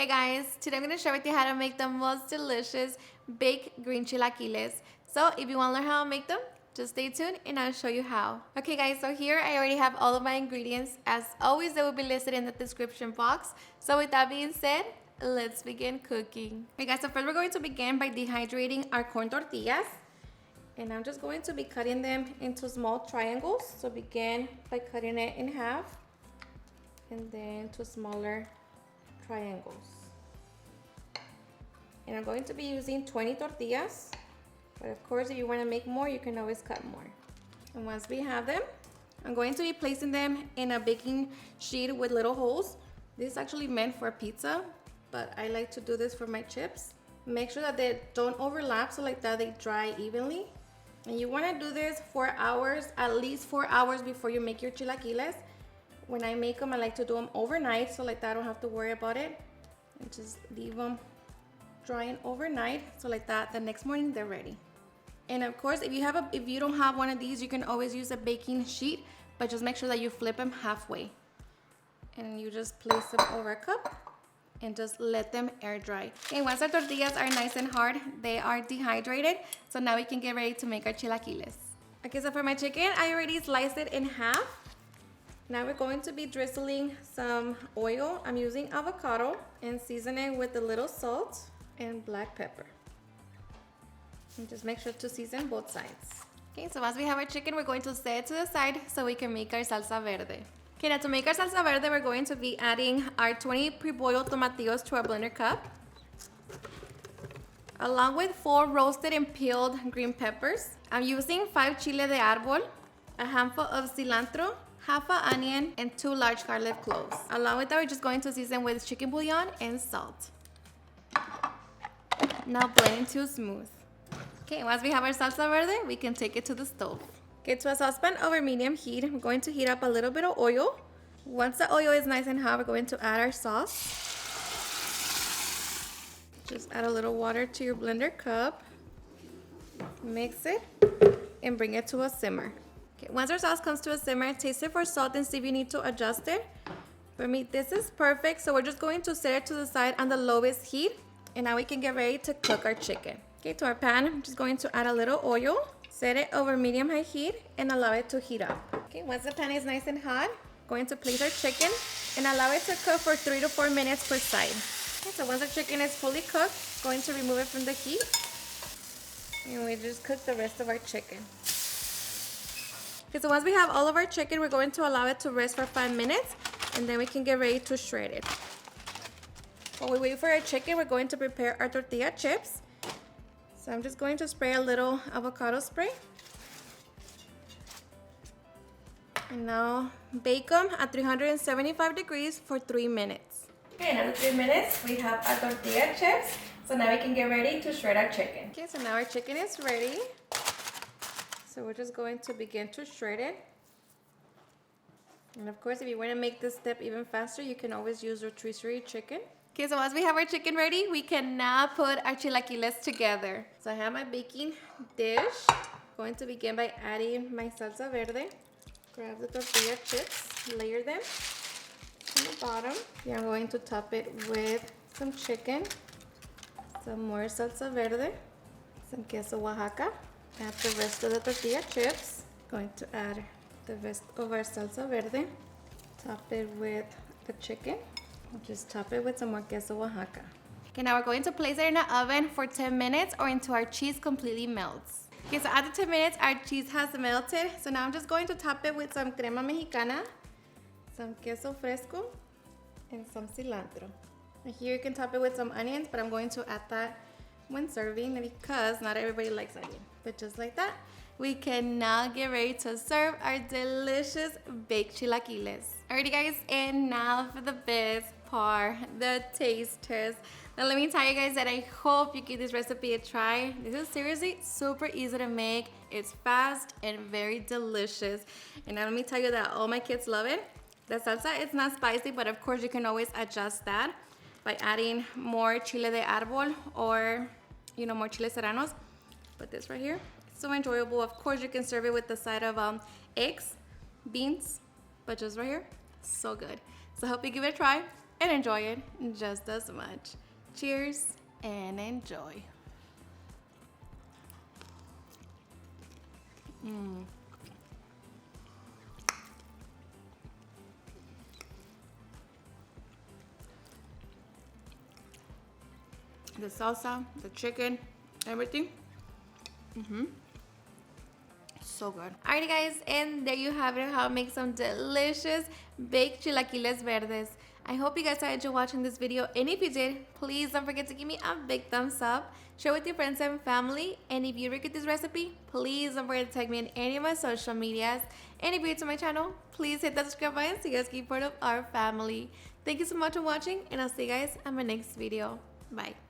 Hey guys, today I'm going to share with you how to make the most delicious baked green chilaquiles. So if you want to learn how to make them, just stay tuned and I'll show you how. Okay guys, so here I already have all of my ingredients. As always, they will be listed in the description box. So with that being said, let's begin cooking. Okay guys, so first we're going to begin by dehydrating our corn tortillas. And I'm just going to be cutting them into small triangles. So begin by cutting it in half and then to smaller triangles. And I'm going to be using 20 tortillas, but of course if you want to make more, you can always cut more. And once we have them, I'm going to be placing them in a baking sheet with little holes. This is actually meant for pizza, but I like to do this for my chips. Make sure that they don't overlap, so like that they dry evenly. And you want to do this 4 hours, at least 4 hours before you make your chilaquiles. When I make them, I like to do them overnight, so like that I don't have to worry about it. And just leave them drying overnight, so like that the next morning they're ready. And of course, if you don't have one of these, you can always use a baking sheet, but just make sure that you flip them halfway. And you just place them over a cup and just let them air dry. Okay, once our tortillas are nice and hard, they are dehydrated. So now we can get ready to make our chilaquiles. Okay, so for my chicken, I already sliced it in half. Now we're going to be drizzling some oil. I'm using avocado and season it with a little salt and black pepper. And just make sure to season both sides. Okay, so as we have our chicken, we're going to set it to the side so we can make our salsa verde. Okay, now to make our salsa verde, we're going to be adding our 20 pre-boiled tomatillos to our blender cup, along with 4 roasted and peeled green peppers. I'm using 5 chile de árbol, a handful of cilantro, half an onion, and 2 large garlic cloves. Along with that, we're just going to season with chicken bouillon and salt. Now blend until smooth. Okay, once we have our salsa verde, we can take it to the stove. Okay, to a saucepan over medium heat, we're going to heat up a little bit of oil. Once the oil is nice and hot, we're going to add our sauce. Just add a little water to your blender cup. Mix it and bring it to a simmer. Okay, once our sauce comes to a simmer, taste it for salt and see if you need to adjust it. For me, this is perfect, so we're just going to set it to the side on the lowest heat, and now we can get ready to cook our chicken. Okay, to our pan, I'm just going to add a little oil, set it over medium-high heat, and allow it to heat up. Okay, once the pan is nice and hot, going to place our chicken and allow it to cook for 3 to 4 minutes per side. Okay, so once the chicken is fully cooked, going to remove it from the heat, and we just cook the rest of our chicken. Okay, so once we have all of our chicken, we're going to allow it to rest for 5 minutes, and then we can get ready to shred it. While we wait for our chicken, we're going to prepare our tortilla chips. So I'm just going to spray a little avocado spray. And now bake them at 375 degrees for 3 minutes. Okay, another 3 minutes, we have our tortilla chips. So now we can get ready to shred our chicken. Okay, so now our chicken is ready. So we're just going to begin to shred it. And of course, if you want to make this step even faster, you can always use rotisserie chicken. Okay, so once we have our chicken ready, we can now put our chilaquiles together. So I have my baking dish. Going to begin by adding my salsa verde. Grab the tortilla chips, layer them on the bottom. Yeah, I'm going to top it with some chicken, some more salsa verde, some queso Oaxaca. Add the rest of the tortilla chips. Going to add the rest of our salsa verde. Top it with the chicken. Just top it with some more queso Oaxaca. Okay, now we're going to place it in the oven for 10 minutes or until our cheese completely melts. Okay, so after 10 minutes, our cheese has melted. So now I'm just going to top it with some crema mexicana, some queso fresco, and some cilantro. And here you can top it with some onions, but I'm going to add that when serving because not everybody likes onion. But just like that, we can now get ready to serve our delicious baked chilaquiles. Alrighty guys, and now for the best part, the taste test. Now let me tell you guys that I hope you give this recipe a try. This is seriously super easy to make. It's fast and very delicious. And now let me tell you that all my kids love it. The salsa is not spicy, but of course you can always adjust that by adding more chile de árbol or more chile serranos. But this right here, so enjoyable. Of course you can serve it with the side of eggs, beans, but just right here, so good. So I hope you give it a try. and enjoy it just as much. Cheers and enjoy. The salsa, the chicken, everything. So good. Alrighty guys, and there you have it, how to make some delicious baked chilaquiles verdes. I hope you guys enjoyed watching this video, and if you did, please don't forget to give me a big thumbs up, share with your friends and family, and if you get this recipe, please don't forget to tag me in any of my social medias, and if you're new to my channel, please hit that subscribe button so you guys can be part of our family. Thank you so much for watching, and I'll see you guys on my next video. Bye.